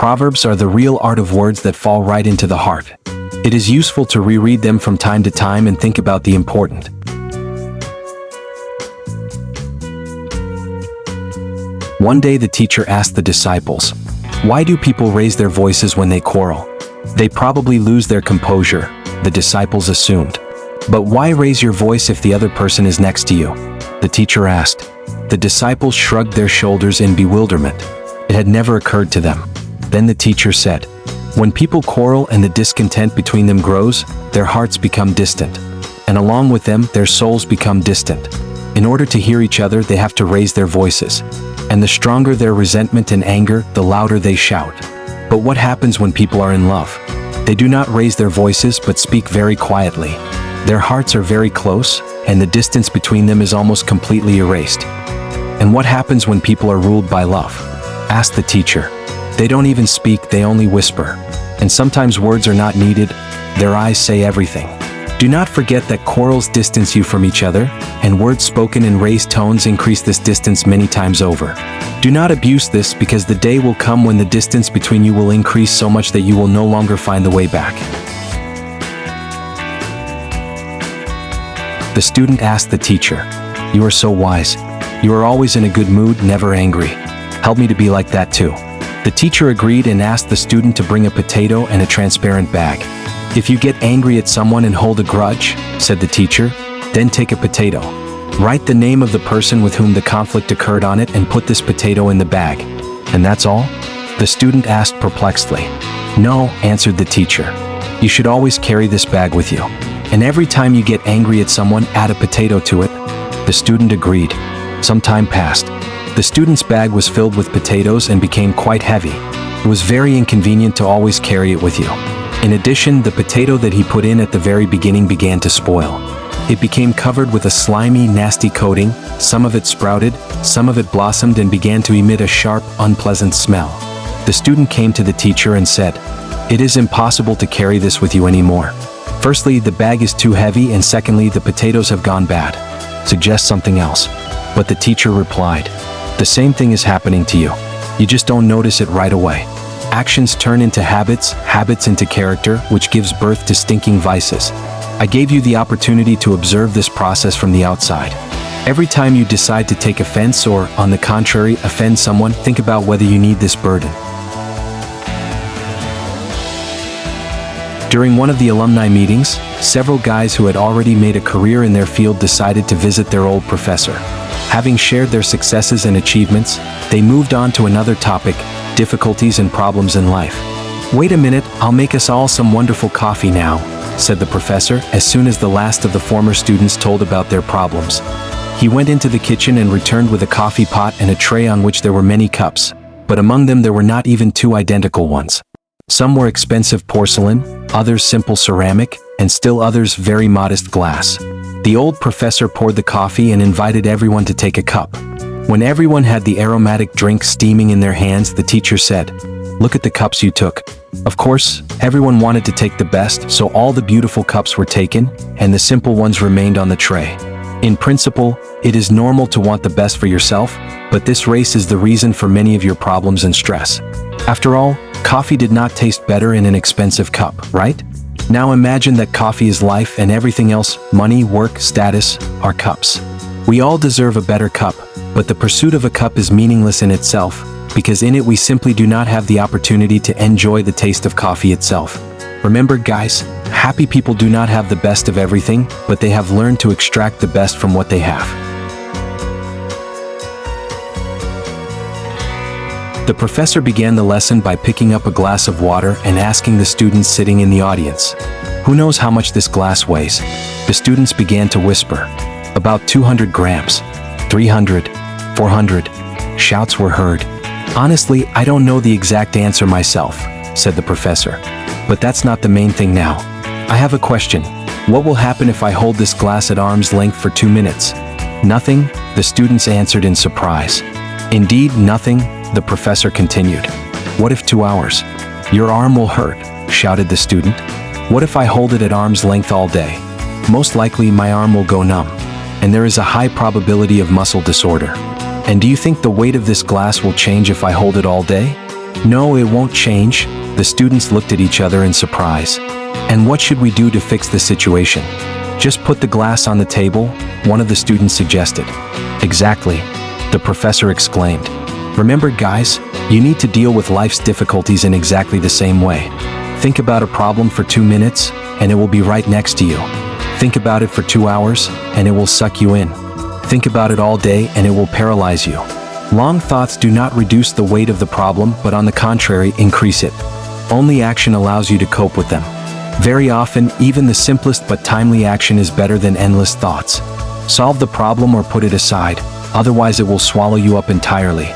Proverbs are the real art of words that fall right into the heart. It is useful to reread them from time to time and think about the important. One day the teacher asked the disciples, "Why do people raise their voices when they quarrel? They probably lose their composure," the disciples assumed. "But why raise your voice if the other person is next to you?" the teacher asked. The disciples shrugged their shoulders in bewilderment. It had never occurred to them. Then the teacher said, "When people quarrel and the discontent between them grows, their hearts become distant. And along with them, their souls become distant. In order to hear each other, they have to raise their voices. And the stronger their resentment and anger, the louder they shout. But what happens when people are in love? They do not raise their voices but speak very quietly. Their hearts are very close, and the distance between them is almost completely erased." "And what happens when people are ruled by love?" asked the teacher. "They don't even speak, they only whisper. And sometimes words are not needed, their eyes say everything." Do not forget that quarrels distance you from each other, and words spoken in raised tones increase this distance many times over. Do not abuse this, because the day will come when the distance between you will increase so much that you will no longer find the way back. The student asked the teacher, "You are so wise. You are always in a good mood, never angry. Help me to be like that too." The teacher agreed and asked the student to bring a potato and a transparent bag. "If you get angry at someone and hold a grudge," said the teacher, "then take a potato. Write the name of the person with whom the conflict occurred on it and put this potato in the bag." "And that's all?" the student asked perplexedly. "No," answered the teacher. "You should always carry this bag with you. And every time you get angry at someone, add a potato to it." The student agreed. Some time passed. The student's bag was filled with potatoes and became quite heavy. It was very inconvenient to always carry it with you. In addition, the potato that he put in at the very beginning began to spoil. It became covered with a slimy, nasty coating, some of it sprouted, some of it blossomed and began to emit a sharp, unpleasant smell. The student came to the teacher and said, "It is impossible to carry this with you anymore. Firstly, the bag is too heavy, and secondly, the potatoes have gone bad. Suggest something else." But the teacher replied, "The same thing is happening to you. You just don't notice it right away. Actions turn into habits, habits into character, which gives birth to stinking vices. I gave you the opportunity to observe this process from the outside. Every time you decide to take offense or, on the contrary, offend someone, think about whether you need this burden." During one of the alumni meetings, several guys who had already made a career in their field decided to visit their old professor. Having shared their successes and achievements, they moved on to another topic: difficulties and problems in life. "Wait a minute, I'll make us all some wonderful coffee now," said the professor, as soon as the last of the former students told about their problems. He went into the kitchen and returned with a coffee pot and a tray on which there were many cups, but among them there were not even two identical ones. Some were expensive porcelain, others simple ceramic, and still others very modest glass. The old professor poured the coffee and invited everyone to take a cup. When everyone had the aromatic drink steaming in their hands, the teacher said, "Look at the cups you took." Of course, everyone wanted to take the best, so all the beautiful cups were taken, and the simple ones remained on the tray. In principle, it is normal to want the best for yourself, but this race is the reason for many of your problems and stress. After all, coffee did not taste better in an expensive cup, right? Now imagine that coffee is life and everything else, money, work, status, are cups. We all deserve a better cup, but the pursuit of a cup is meaningless in itself, because in it we simply do not have the opportunity to enjoy the taste of coffee itself. Remember, guys, happy people do not have the best of everything, but they have learned to extract the best from what they have. The professor began the lesson by picking up a glass of water and asking the students sitting in the audience, "Who knows how much this glass weighs?" The students began to whisper, "About 200 grams, 300, 400. Shouts were heard. "Honestly, I don't know the exact answer myself," said the professor. "But that's not the main thing now. I have a question. What will happen if I hold this glass at arm's length for 2 minutes?" "Nothing," the students answered in surprise. "Indeed, nothing," the professor continued. "What if 2 hours?" "Your arm will hurt," shouted the student. "What if I hold it at arm's length all day?" "Most likely my arm will go numb. And there is a high probability of muscle disorder." "And do you think the weight of this glass will change if I hold it all day?" No, it won't change. The students looked at each other in surprise. And what should we do to fix the situation? Just put the glass on the table, one of the students suggested. Exactly, the professor exclaimed. Remember, guys, you need to deal with life's difficulties in exactly the same way. Think about a problem for 2 minutes, and it will be right next to you. Think about it for 2 hours, and it will suck you in. Think about it all day, and it will paralyze you. Long thoughts do not reduce the weight of the problem, but on the contrary, increase it. Only action allows you to cope with them. Very often, even the simplest but timely action is better than endless thoughts. Solve the problem or put it aside, otherwise it will swallow you up entirely.